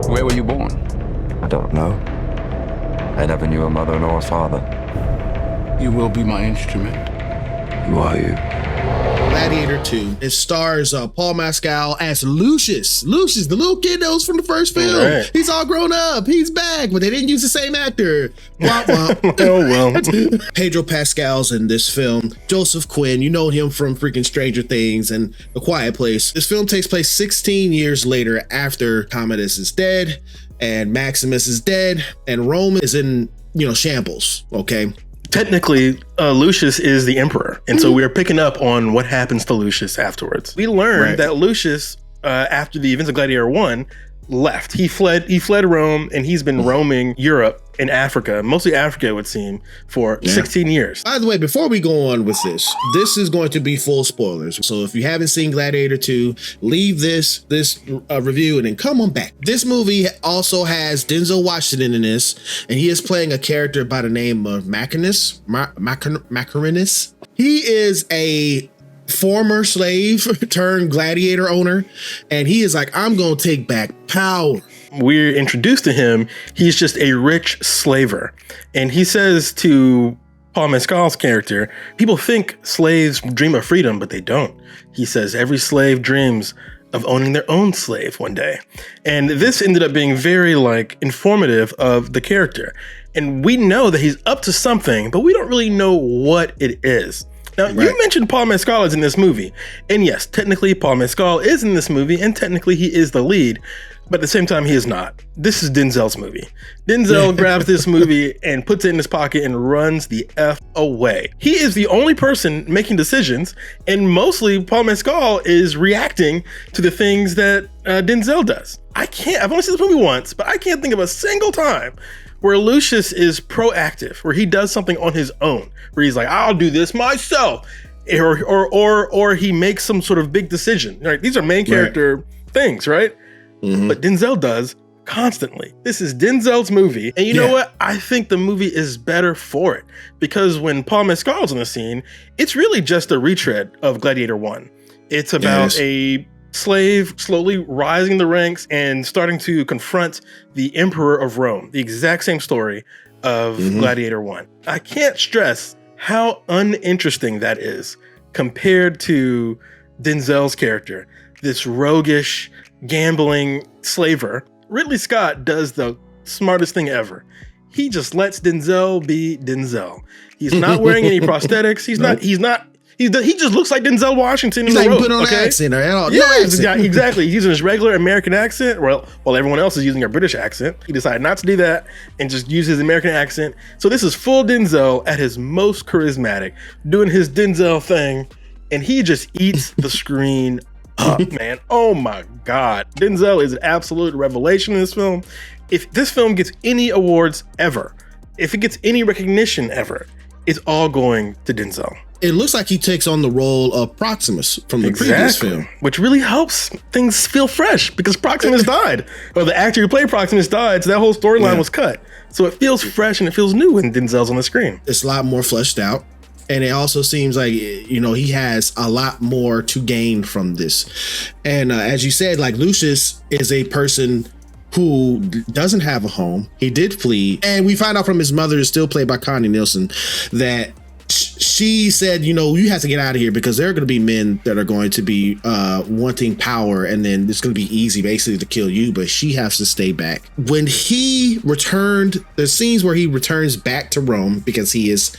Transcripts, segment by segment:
Where were you born? I don't know. I never knew a mother nor a father. You will be my instrument. Who are you? Gladiator 2. It stars Paul Mescal as Lucius. Lucius, the little kid that was from the first film. Right. He's all grown up. He's back, but they didn't use the same actor. Womp womp. Oh, well. Pedro Pascal's in this film. Joseph Quinn, you know him from freaking Stranger Things and A Quiet Place. This film takes place 16 years later after Commodus is dead and Maximus is dead and Rome is in, shambles, okay? Technically, Lucius is the emperor. And so we are picking up on what happens to Lucius afterwards. We learned that Lucius, after the events of Gladiator 1, left. He fled Rome, and he's been roaming Europe and Africa, mostly Africa, it would seem, for 16 years. By the way, before we go on with this is going to be full spoilers. So if you haven't seen Gladiator 2, leave this review and then come on back. This movie also has Denzel Washington in this, and he is playing a character by the name of Maximus. He is a former slave turned gladiator owner, and he is like, I'm gonna take back power. We're introduced to him. He's just a rich slaver, and he says to Paul Mescal's character, people think slaves dream of freedom, but they don't. He says every slave dreams of owning their own slave one day. And this ended up being very informative of the character, and we know that he's up to something, but we don't really know what it is. Now, you mentioned Paul Mescal is in this movie. And yes, technically Paul Mescal is in this movie, and technically he is the lead, but at the same time, he is not. This is Denzel's movie. Denzel grabs this movie and puts it in his pocket and runs the F away. He is the only person making decisions, and mostly Paul Mescal is reacting to the things that Denzel does. I've only seen this movie once, but I can't think of a single time where Lucius is proactive, where he does something on his own, where he's like, I'll do this myself, or he makes some sort of big decision. Right? These are main character things, right? Mm-hmm. But Denzel does constantly. This is Denzel's movie, and you know what? I think the movie is better for it, because when Paul Mescal's on the scene, it's really just a retread of Gladiator 1. It's about a slave slowly rising the ranks and starting to confront the emperor of Rome. The exact same story of Gladiator 1. I can't stress how uninteresting that is compared to Denzel's character, this roguish, gambling slaver. Ridley Scott does the smartest thing ever. He just lets Denzel be Denzel. He's not wearing any prosthetics. He just looks like Denzel Washington in the road. Put on an accent or at all. Yeah, exactly. He's using his regular American accent, while everyone else is using a British accent. He decided not to do that and just use his American accent. So this is full Denzel at his most charismatic, doing his Denzel thing, and he just eats the screen up, man. Oh my God. Denzel is an absolute revelation in this film. If this film gets any awards ever, if it gets any recognition ever, it's all going to Denzel. It looks like he takes on the role of Proximus from the previous film. Which really helps things feel fresh, because Proximus died. Or the actor who played Proximus died, so that whole storyline was cut. So it feels fresh and it feels new when Denzel's on the screen. It's a lot more fleshed out. And it also seems like, he has a lot more to gain from this. And as you said, Lucius is a person who doesn't have a home. He did flee. And we find out from his mother, is still played by Connie Nielsen, that she said, you have to get out of here, because there are going to be men that are going to be wanting power, and then it's going to be easy basically to kill you, but she has to stay back. When he returned, the scenes where he returns back to Rome because he is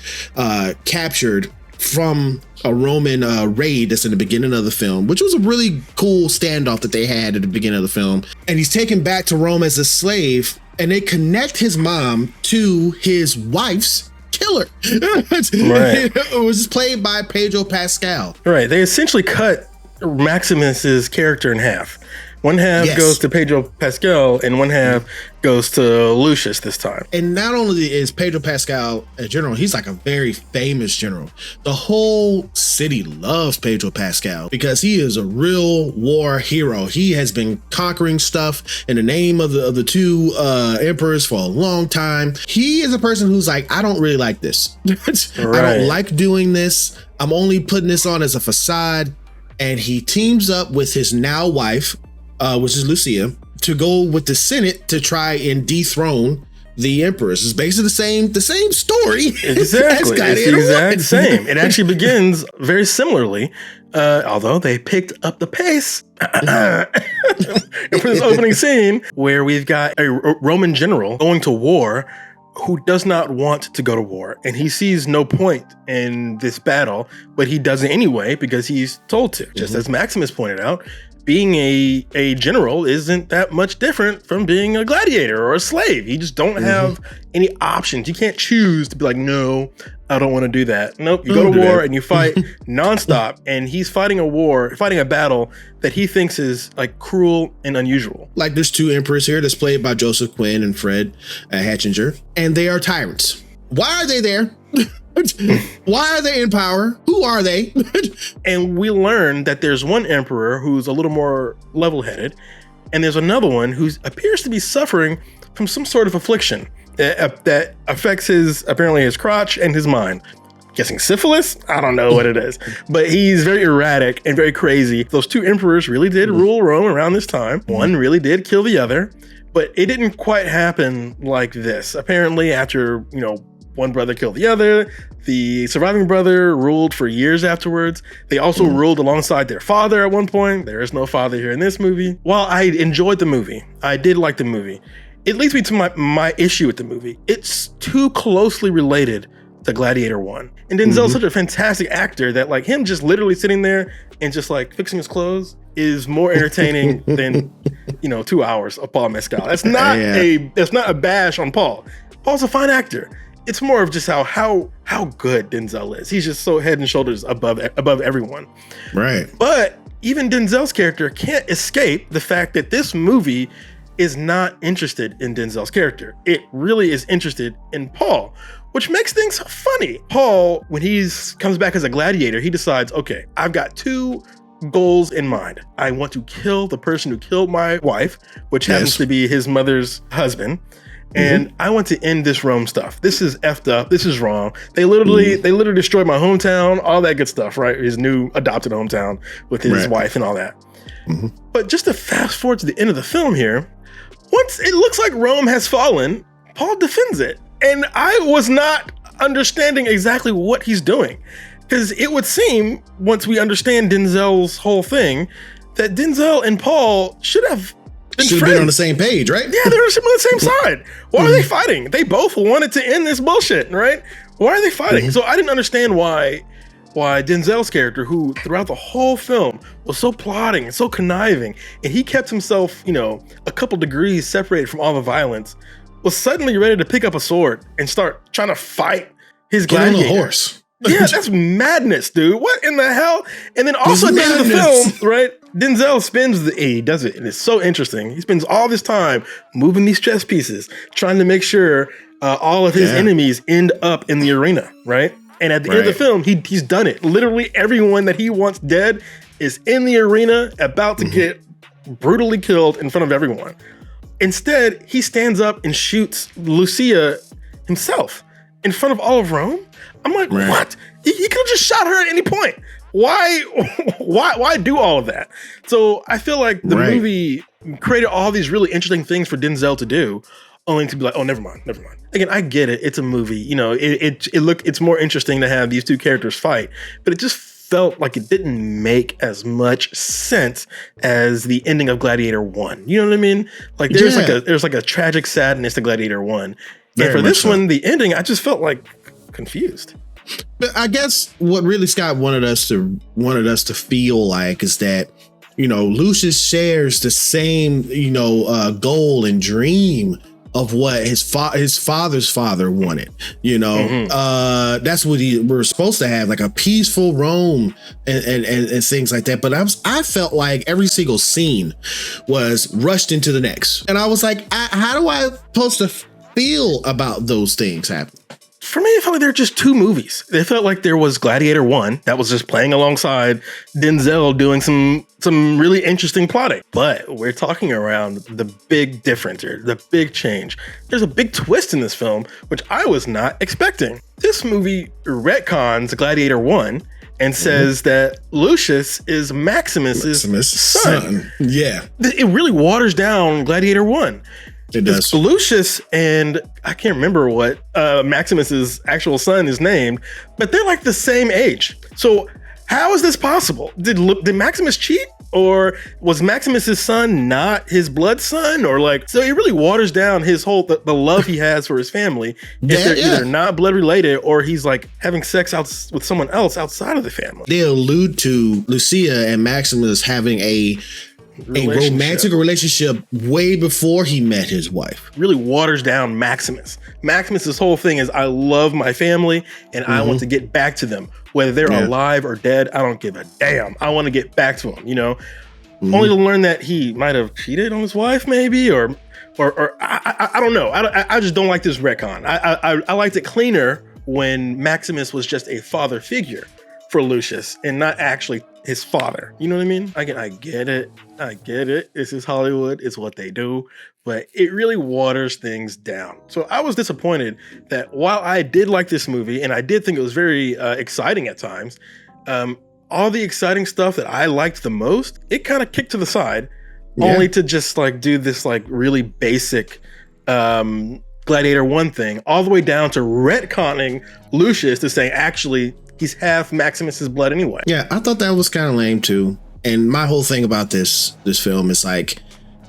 captured from a Roman raid that's in the beginning of the film, which was a really cool standoff that they had at the beginning of the film. And he's taken back to Rome as a slave, and they connect his mom to his wife's killer. It was played by Pedro Pascal. Right. They essentially cut Maximus's character in half. One half goes to Pedro Pascal, and one half goes to Lucius this time. And not only is Pedro Pascal a general, he's like a very famous general. The whole city loves Pedro Pascal because he is a real war hero. He has been conquering stuff in the name of the two emperors for a long time. He is a person who's like, I don't really like this. I don't like doing this. I'm only putting this on as a facade. And he teams up with his now wife, which is Lucia, to go with the Senate to try and dethrone the emperors. It's basically the same story. Exactly. It's the exact same. It actually begins very similarly, although they picked up the pace for this opening scene where we've got a Roman general going to war who does not want to go to war, and he sees no point in this battle, but he does it anyway because he's told to. Just as Maximus pointed out, being a general isn't that much different from being a gladiator or a slave. You just don't have any options. You can't choose to be like, no, I don't want to do that. Nope, you go to war and you fight nonstop, and he's fighting a battle that he thinks is like cruel and unusual. Like there's two emperors here that's played by Joseph Quinn and Fred Hatchinger, and they are tyrants. Why are they there? Why are they in power? Who are they? And we learn that there's one emperor who's a little more level-headed, and there's another one who appears to be suffering from some sort of affliction that affects apparently his crotch and his mind. Guessing syphilis? I don't know what it is, but he's very erratic and very crazy. Those two emperors really did rule Rome around this time. One really did kill the other, but it didn't quite happen like this. Apparently, after, one brother killed the other, the surviving brother ruled for years afterwards. They also ruled alongside their father at one point. There is no father here in this movie. While I enjoyed the movie, I did like the movie, it leads me to my issue with the movie. It's too closely related to Gladiator 1. And Denzel's such a fantastic actor that like him just literally sitting there and just like fixing his clothes is more entertaining than, 2 hours of Paul Mescal. That's not a bash on Paul. Paul's a fine actor. It's more of just how good Denzel is. He's just so head and shoulders above everyone. Right. But even Denzel's character can't escape the fact that this movie is not interested in Denzel's character. It really is interested in Paul, which makes things funny. Paul, when he comes back as a gladiator, he decides, okay, I've got two goals in mind. I want to kill the person who killed my wife, which happens to be his mother's husband. And I want to end this Rome stuff. This is effed up. This is wrong. They literally destroyed my hometown, all that good stuff, right? His new adopted hometown with his wife and all that. But just to fast forward to the end of the film here, once it looks like Rome has fallen, Paul defends it. And I was not understanding exactly what he's doing. Because it would seem, once we understand Denzel's whole thing, that Denzel and Paul should have been on the same page, right? Yeah, they're on the same side. Why are they fighting? They both wanted to end this bullshit, right? Why are they fighting? So I didn't understand why Denzel's character, who throughout the whole film was so plotting and so conniving, and he kept himself, a couple degrees separated from all the violence, was suddenly ready to pick up a sword and start trying to fight his gladiator. Get on a horse. Yeah, that's madness, dude. What in the hell? And then also at the end of the film, right? Denzel spends he does it, and it's so interesting. He spends all this time moving these chess pieces, trying to make sure all of his enemies end up in the arena, right? And at the end of the film, he's done it. Literally everyone that he wants dead is in the arena, about to get brutally killed in front of everyone. Instead, he stands up and shoots Lucia himself in front of all of Rome. I'm like, what? He could have just shot her at any point. Why do all of that? So I feel like the movie created all these really interesting things for Denzel to do, only to be like, oh, never mind. Again, I get it. It's a movie. It's more interesting to have these two characters fight, but it just felt like it didn't make as much sense as the ending of Gladiator 1. You know what I mean? Like there's like a tragic sadness to Gladiator 1. And for this one, the ending, I just felt like confused. But I guess what really Scott wanted us to feel like is that, Lucius shares the same, goal and dream of what his father's father wanted. That's what we're supposed to have, like a peaceful Rome and things like that. But I felt like every single scene was rushed into the next, and I was like, how do I supposed to feel about those things happening? For me, it felt like there were just two movies. It felt like there was Gladiator 1 that was just playing alongside Denzel doing some really interesting plotting. But we're talking around the big difference here, the big change. There's a big twist in this film, which I was not expecting. This movie retcons Gladiator 1 and says that Lucius is Maximus's son. Yeah. It really waters down Gladiator 1. It does. Lucius and I can't remember what Maximus's actual son is named, but they're like the same age. So how is this possible? Did Maximus cheat? Or was Maximus's son not his blood son? Or like, so it really waters down his whole, the love he has for his family. If they're either not blood related or he's like having sex with someone else outside of the family. They allude to Lucia and Maximus having a romantic relationship way before he met his wife. Really waters down Maximus. Maximus's whole thing is, I love my family and I want to get back to them. Whether they're alive or dead, I don't give a damn. I want to get back to them, you know? Only to learn that he might have cheated on his wife, maybe, or I don't know. I just don't like this retcon. I liked it cleaner when Maximus was just a father figure for Lucius and not actually his father. You know what I mean? I get it. This is Hollywood. It's what they do. But it really waters things down. So I was disappointed that while I did like this movie, and I did think it was very exciting at times, all the exciting stuff that I liked the most, it kind of kicked to the side, only to just like do this like really basic Gladiator 1 thing, all the way down to retconning Lucius to saying, actually, he's half Maximus's blood anyway. Yeah, I thought that was kind of lame too. And my whole thing about this film is like,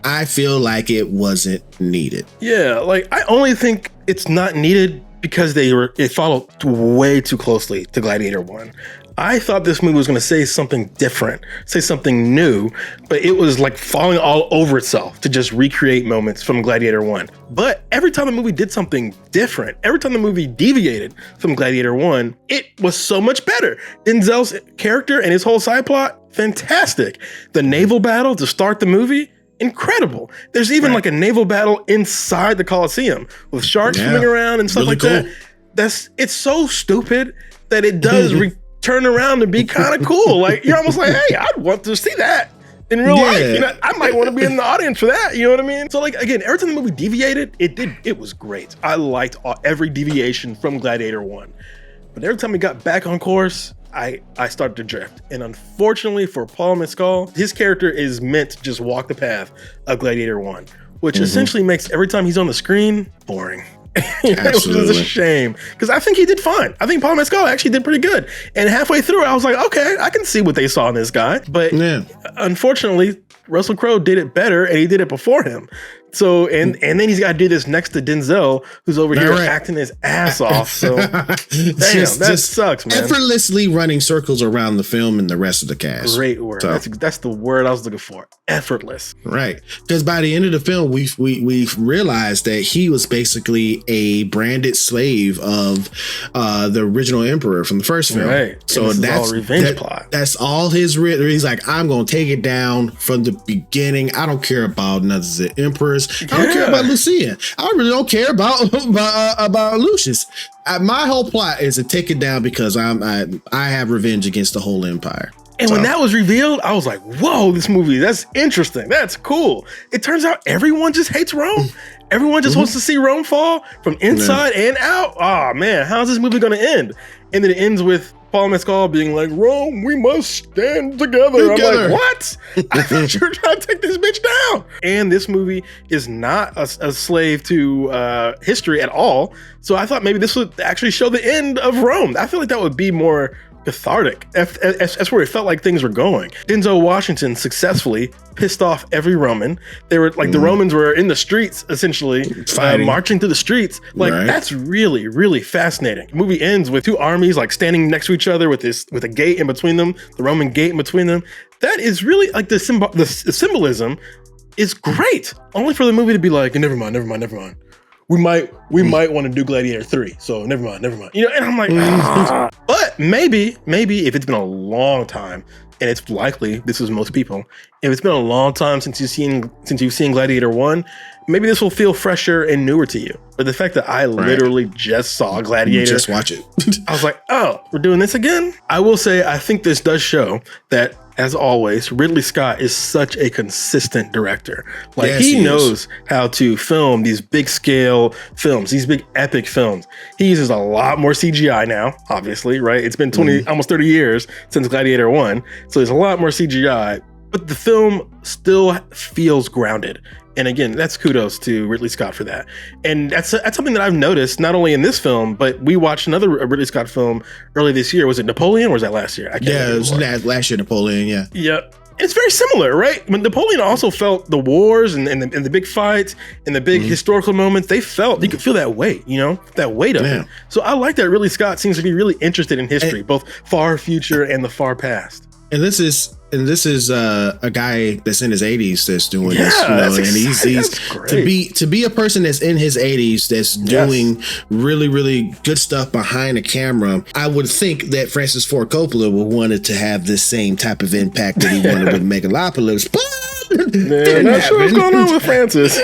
I feel like it wasn't needed. Yeah, like I only think it's not needed because it followed way too closely to Gladiator 1. I thought this movie was going to say something different, say something new, but it was like falling all over itself to just recreate moments from Gladiator 1. But every time the movie did something different, every time the movie deviated from Gladiator 1, it was so much better. Denzel's character and his whole side plot, fantastic. The naval battle to start the movie, incredible. There's even like a naval battle inside the Coliseum with sharks swimming around and stuff really like that. It's so stupid that it does turn around to be kind of cool. Like you're almost like, hey, I'd want to see that in real life. You know, I might want to be in the audience for that. You know what I mean? So like, again, every time the movie deviated, it was great. I liked every deviation from Gladiator 1. But every time we got back on course, I started to drift. And unfortunately for Paul Mescal, his character is meant to just walk the path of Gladiator 1, which essentially makes every time he's on the screen boring. Which is a shame because I think he did fine. I think Paul Mescal actually did pretty good. And halfway through, I was like, okay, I can see what they saw in this guy. But unfortunately, Russell Crowe did it better and he did it before him. So, and then he's got to do this next to Denzel, who's over here acting his ass off. So, damn, that sucks, man. Effortlessly running circles around the film and the rest of the cast. Great word. So, that's the word I was looking for. Effortless. Right. Because by the end of the film, we've realized that he was basically a branded slave of the original emperor from the first film. Right. So that's all revenge plot. That's all his. He's like, I'm going to take it down from the beginning. I don't care about none of the emperors. I don't care about Lucia. I really don't care about Lucius. My whole plot is to take it down because I have revenge against the whole empire. And when that was revealed, I was like, whoa, this movie, that's interesting. That's cool. It turns out everyone just hates Rome. Everyone just wants to see Rome fall from inside and out. Oh, man, how's this movie going to end? And then it ends with Paul Mescal being like, Rome, we must stand together. I'm like, what? I thought you were trying to take this bitch down. And this movie is not a slave to history at all. So I thought maybe this would actually show the end of Rome. I feel like that would be more cathartic. That's where it felt like things were going. Denzel Washington successfully pissed off every Roman. They were like the Romans were in the streets essentially, marching through the streets. Like that's really, really fascinating. The movie ends with two armies like standing next to each other with a gate in between them, the Roman gate in between them. That is really like the symbolism is great. Only for the movie to be like, never mind. We might want to do Gladiator 3, so never mind. You know, and I'm like, But maybe if it's been a long time, and it's likely this is most people, if it's been a long time since you've seen Gladiator 1, maybe this will feel fresher and newer to you. But the fact that I literally just saw Gladiator, just watch it. I was like, oh, we're doing this again? I will say, I think this does show that as always, Ridley Scott is such a consistent director. Like, Yes, he he knows how to film these big scale films, these big epic films. He uses a lot more CGI now, obviously, right? It's been almost 30 years since Gladiator 1. So there's a lot more CGI, but the film still feels grounded. And again, that's kudos to Ridley Scott for that. And that's something that I've noticed not only in this film, but we watched another Ridley Scott film early this year. Was it Napoleon or was that last year? I can't Yeah, it was last year, Napoleon, yeah. Yeah. It's very similar, right? When Napoleon also felt the wars and the big fights and the big historical moments, you could feel that weight, that weight of it. So I like that Ridley Scott seems to be really interested in history, both far future and the far past. And this is a guy that's in his 80s that's doing this, that's and he's to be a person that's in his 80s that's doing really, really good stuff behind the camera. I would think that Francis Ford Coppola would wanted to have this same type of impact that he wanted with Megalopolis, but not sure what's going on with Francis.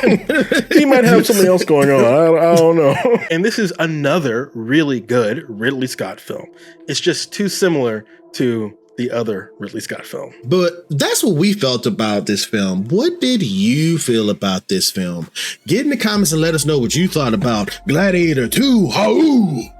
He might have something else going on. I don't know. And this is another really good Ridley Scott film. It's just too similar to the other Ridley Scott film. But that's what we felt about this film. What did you feel about this film? Get in the comments and let us know what you thought about Gladiator 2. How?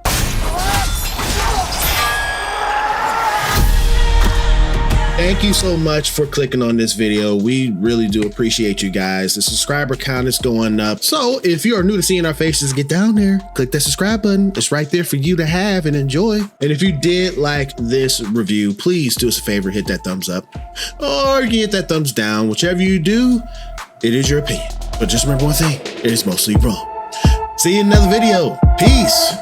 Thank you so much for clicking on this video. We really do appreciate you guys. The subscriber count is going up. So if you are new to seeing our faces, get down there, click that subscribe button. It's right there for you to have and enjoy. And if you did like this review, please do us a favor, hit that thumbs up or you can hit that thumbs down. Whichever you do, it is your opinion. But just remember one thing, it is mostly wrong. See you in another video. Peace.